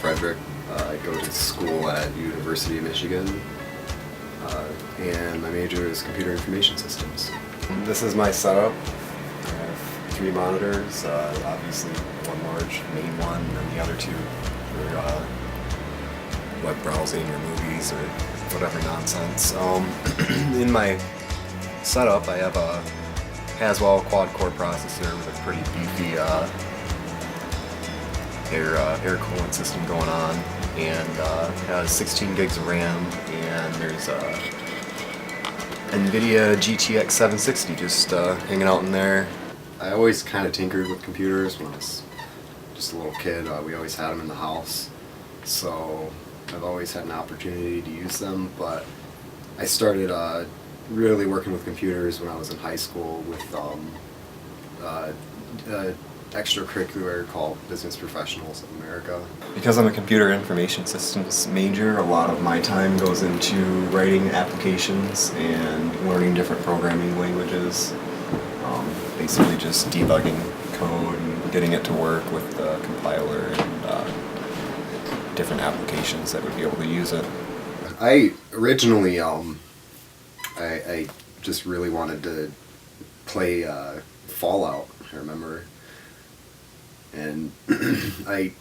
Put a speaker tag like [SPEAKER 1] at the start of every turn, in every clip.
[SPEAKER 1] Frederick. I go to school at University of Michigan, and my major is computer information systems. This is my setup. I have 3 monitors, obviously one large main one, and the other 2 for web browsing or movies or whatever nonsense. In my setup, I have a Haswell quad-core processor with a pretty beefy air coolant system going on, and has 16 gigs of RAM, and there's a NVIDIA GTX 760 just hanging out in there. I always kind of tinkered with computers when I was just a little kid. We always had them in the house, so I've always had an opportunity to use them, but I started really working with computers when I was in high school with extracurricular called Business Professionals of America. Because I'm a computer information systems major, a lot of my time goes into writing applications and learning different programming languages. Basically just debugging code and getting it to work with the compiler and different applications that would be able to use it. I originally, I just really wanted to play Fallout, I remember. And there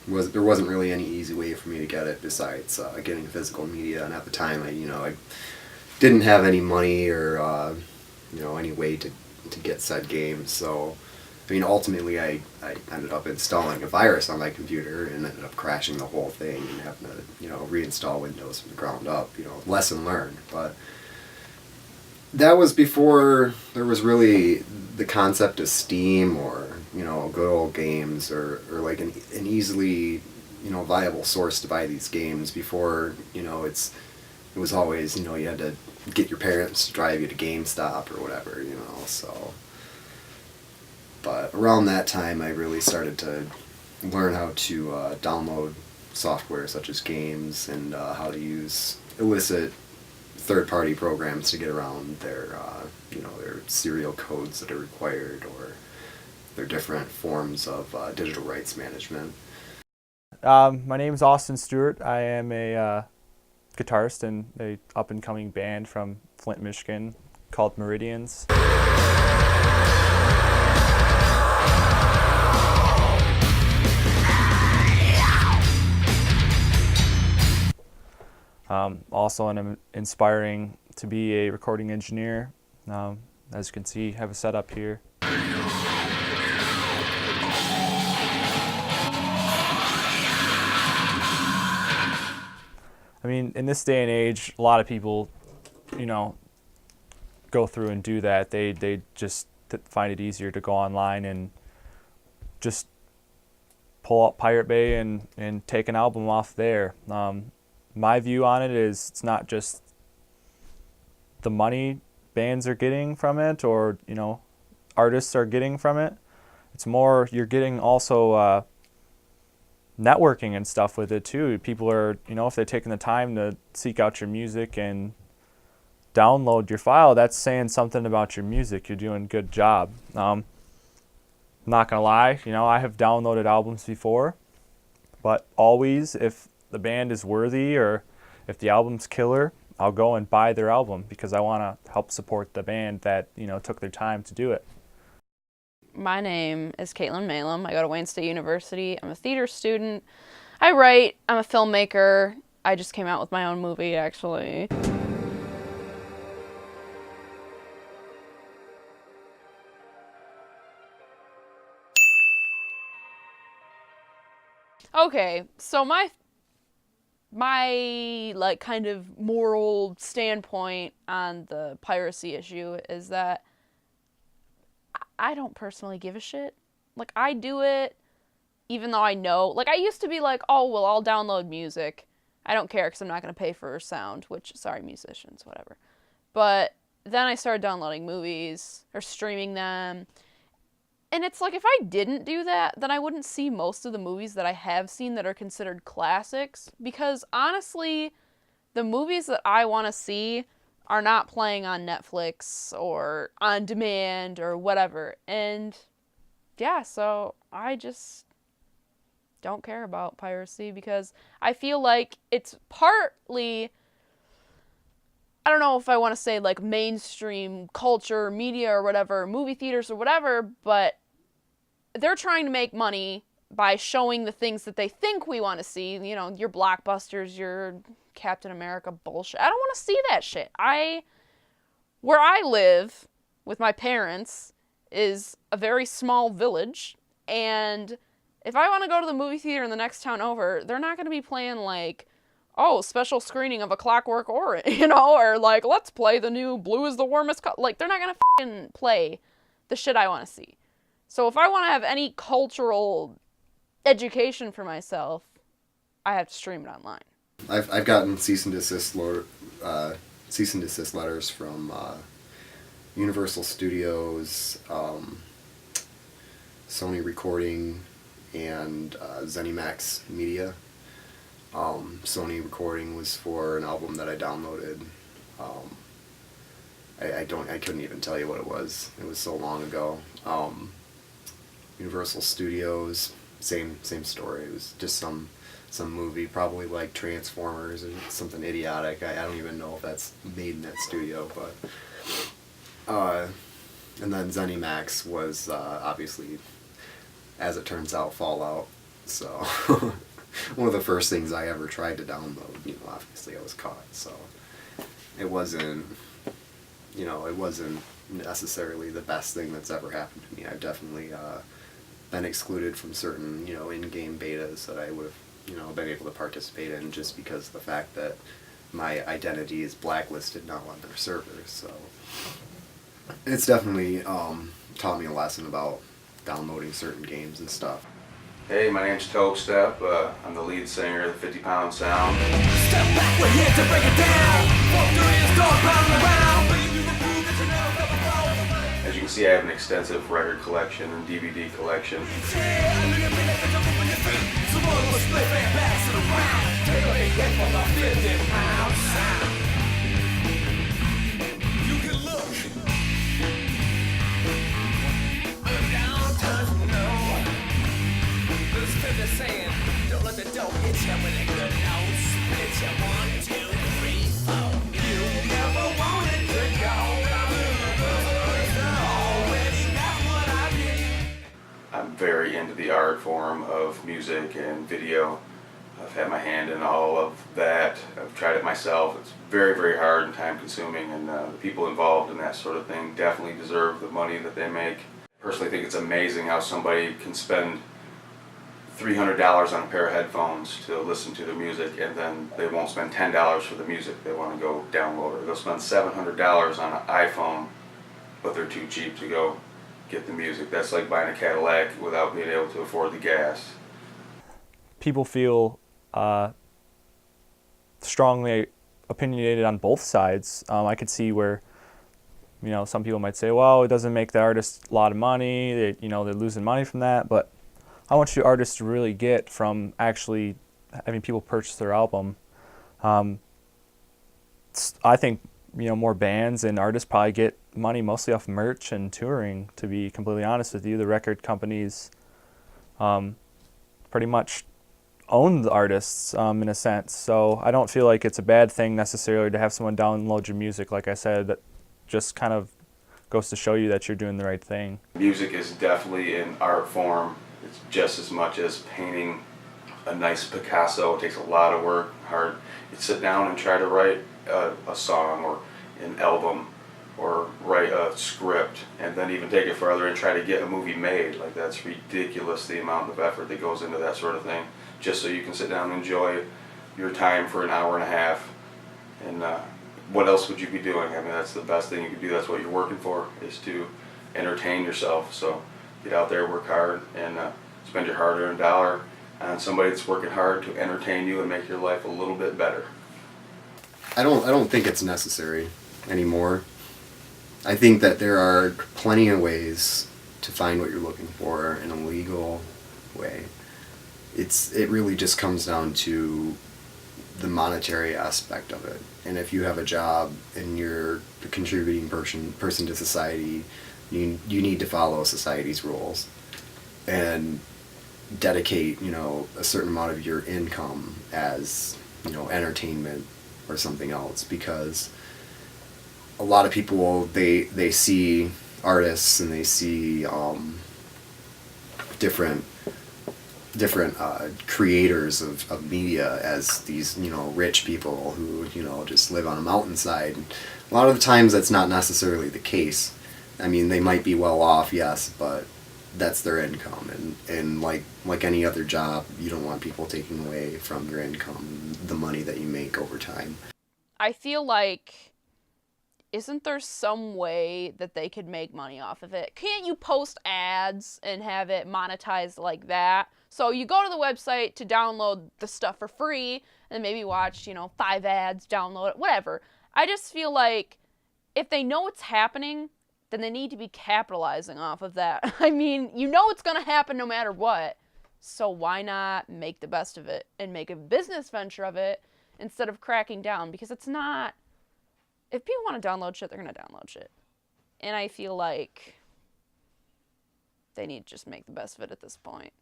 [SPEAKER 1] wasn't really any easy way for me to get it besides getting physical media. And at the time, I didn't have any money or any way to get said games. So, ultimately, I ended up installing a virus on my computer and ended up crashing the whole thing and having to reinstall Windows from the ground up. Lesson learned. But that was before there was really the concept of Steam or good old games or like an easily viable source to buy these games. Before it was always you had to get your parents to drive you to GameStop or whatever, so. But around that time I really started to learn how to download software such as games and how to use illicit third-party programs to get around their their serial codes that are required or their different forms of digital rights management.
[SPEAKER 2] My name is Austin Stewart. I am a guitarist in a up-and-coming band from Flint, Michigan called Meridians. Also, I'm inspiring to be a recording engineer. As you can see, I have a setup here. In this day and age, a lot of people, go through and do that. They just find it easier to go online and just pull up Pirate Bay and take an album off there. My view on it is it's not just the money bands are getting from it or, artists are getting from it. It's more you're getting also networking and stuff with it too. People are, if they're taking the time to seek out your music and download your file, that's saying something about your music. You're doing a good job. I'm not gonna lie, I have downloaded albums before, but always if the band is worthy or if the album's killer, I'll go and buy their album because I want to help support the band that took their time to do it.
[SPEAKER 3] My name is Caitlin Malum. I go to Wayne State University. I'm a theater student. I write. I'm a filmmaker. I just came out with my own movie, actually. Okay, so my like kind of moral standpoint on the piracy issue is that I don't personally give a shit. Like, I do it even though I know, like, I used to be like, oh, well, I'll download music. I don't care because I'm not going to pay for sound, which, sorry, musicians, whatever. But then I started downloading movies or streaming them. And it's like, if I didn't do that, then I wouldn't see most of the movies that I have seen that are considered classics. Because honestly, the movies that I want to see are not playing on Netflix or on demand or whatever. And yeah, so I just don't care about piracy, because I feel like it's partly, I don't know if I want to say like mainstream culture, media or whatever, movie theaters or whatever, but they're trying to make money by showing the things that they think we want to see. You know, your blockbusters, your Captain America bullshit. I don't want to see that shit. Where I live with my parents is a very small village, and if I want to go to the movie theater in the next town over, they're not going to be playing like, oh, special screening of A Clockwork Orange, you know, or like, let's play the new Blue is the Warmest color. Like, they're not going to fucking play the shit I want to see. So if I want to have any cultural education for myself, I have to stream it online.
[SPEAKER 1] I've gotten cease and desist letters from Universal Studios, Sony Recording, and ZeniMax Media. Sony Recording was for an album that I downloaded. I couldn't even tell you what it was. It was so long ago. Universal Studios, same story. It was just some movie, probably like Transformers or something idiotic. I don't even know if that's made in that studio, but and then ZeniMax was obviously, as it turns out, Fallout. So one of the first things I ever tried to download. You know, obviously I was caught. So it wasn't necessarily the best thing that's ever happened to me. I've definitely been excluded from certain, you know, in-game betas that I would have, you know, been able to participate in just because of the fact that my identity is blacklisted now on their servers. So it's definitely taught me a lesson about downloading certain games and stuff.
[SPEAKER 4] Hey, my name's Toe Step. I'm the lead singer of the 50 Pound Sound.
[SPEAKER 5] Step back, we're here to break it down.
[SPEAKER 4] As you can see, I have an extensive record collection and DVD collection.
[SPEAKER 5] You can look. Saying, don't let the dough hit you with a good note. Split you 1, 2, 3, 4. You never wanted to go. Already got what I need.
[SPEAKER 4] I'm very into the art form of music and video. I've had my hand in all of that. I've tried it myself. It's very, very hard and time consuming, and the people involved in that sort of thing definitely deserve the money that they make. I personally think it's amazing how somebody can spend $300 on a pair of headphones to listen to the music, and then they won't spend $10 for the music. They want to go download it. They'll spend $700 on an iPhone, but they're too cheap to go get the music. That's like buying a Cadillac without being able to afford the gas.
[SPEAKER 2] People feel strongly opinionated on both sides. I could see where, you know, some people might say, well, it doesn't make the artist a lot of money. They're losing money from that, but how much do artists really get from actually having people purchase their album? I think, you know, more bands and artists probably get money mostly off merch and touring, to be completely honest with you. The record companies pretty much own the artists in a sense. So I don't feel like it's a bad thing necessarily to have someone download your music. Like I said, that just kind of goes to show you that you're doing the right thing.
[SPEAKER 4] Music is definitely an art form. It's just as much as painting a nice Picasso. It takes a lot of work, hard. You sit down and try to write a song or an album or write a script, and then even take it further and try to get a movie made. Like, that's ridiculous, the amount of effort that goes into that sort of thing, just so you can sit down and enjoy your time for an hour and a half. And what else would you be doing? I mean, that's the best thing you can do. That's what you're working for, is to entertain yourself. So get out there, work hard, and spend your hard-earned dollar on somebody that's working hard to entertain you and make your life a little bit better.
[SPEAKER 1] I don't think it's necessary anymore. I think that there are plenty of ways to find what you're looking for in a legal way. It really just comes down to the monetary aspect of it. And if you have a job and you're a contributing person to society, you need to follow society's rules. And dedicate, a certain amount of your income as, entertainment or something else, because a lot of people, they see artists and they see different creators of media as these, rich people who, just live on a mountainside. And a lot of the times that's not necessarily the case. I mean, they might be well off, yes, but that's their income. And like any other job, you don't want people taking away from your income, the money that you make over time.
[SPEAKER 3] I feel like, isn't there some way that they could make money off of it? Can't you post ads and have it monetized like that? So you go to the website to download the stuff for free and maybe watch, 5 ads, download it, whatever. I just feel like if they know it's happening, then they need to be capitalizing off of that. I mean, it's going to happen no matter what. So why not make the best of it and make a business venture of it instead of cracking down? Because it's not... If people want to download shit, they're going to download shit. And I feel like they need to just make the best of it at this point.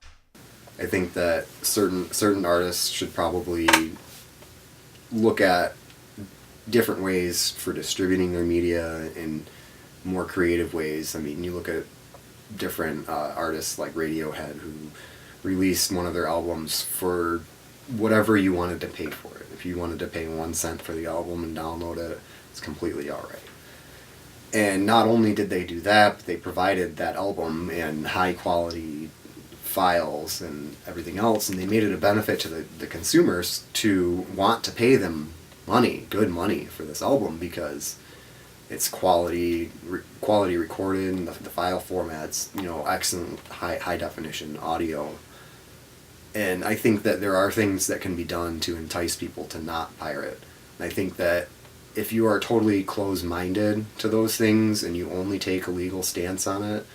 [SPEAKER 1] I think that certain artists should probably look at different ways for distributing their media in more creative ways. I mean, you look at different artists like Radiohead who released one of their albums for whatever you wanted to pay for it. If you wanted to pay 1 cent for the album and download it, it's completely alright. And not only did they do that, but they provided that album in high quality files and everything else, and they made it a benefit to the consumers to want to pay them money, good money, for this album because it's quality recorded, and the file format's, excellent high definition audio. And I think that there are things that can be done to entice people to not pirate. And I think that if you are totally closed-minded to those things and you only take a legal stance on it,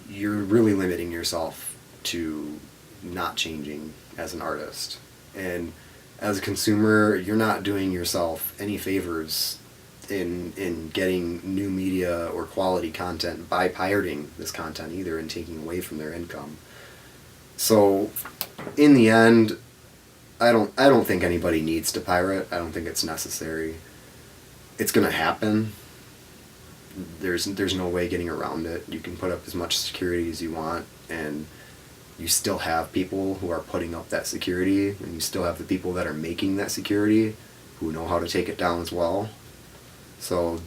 [SPEAKER 1] you're really limiting yourself to not changing as an artist. And as a consumer, you're not doing yourself any favors in getting new media or quality content by pirating this content either and taking away from their income. So in the end, I don't think anybody needs to pirate. I don't think it's necessary. It's going to happen. There's no way getting around it. You can put up as much security as you want, and you still have people who are putting up that security, and you still have the people that are making that security who know how to take it down as well. So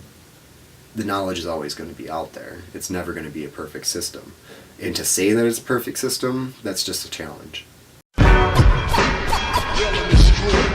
[SPEAKER 1] the knowledge is always going to be out there. It's never going to be a perfect system. And to say that it's a perfect system, that's just a challenge.
[SPEAKER 5] Yelling is true.